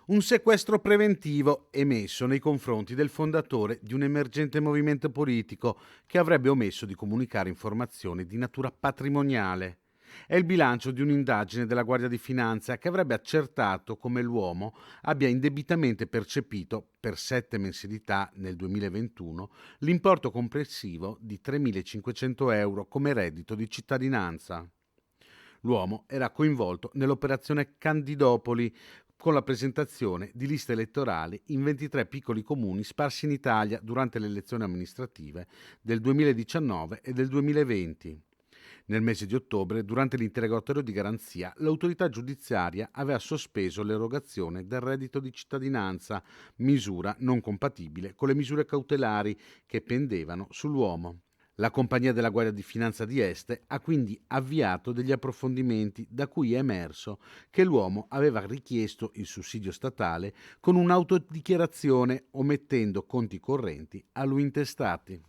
Un sequestro preventivo emesso nei confronti del fondatore di un emergente movimento politico che avrebbe omesso di comunicare informazioni di natura patrimoniale. È il bilancio di un'indagine della Guardia di Finanza che avrebbe accertato come l'uomo abbia indebitamente percepito per 7 mensilità nel 2021 l'importo complessivo di 3.500 euro come reddito di cittadinanza. L'uomo era coinvolto nell'operazione Candidopoli con la presentazione di liste elettorali in 23 piccoli comuni sparsi in Italia durante le elezioni amministrative del 2019 e del 2020. Nel mese di ottobre, durante l'interrogatorio di garanzia, l'autorità giudiziaria aveva sospeso l'erogazione del reddito di cittadinanza, misura non compatibile con le misure cautelari che pendevano sull'uomo. La compagnia della Guardia di Finanza di Este ha quindi avviato degli approfondimenti da cui è emerso che l'uomo aveva richiesto il sussidio statale con un'autodichiarazione omettendo conti correnti a lui intestati.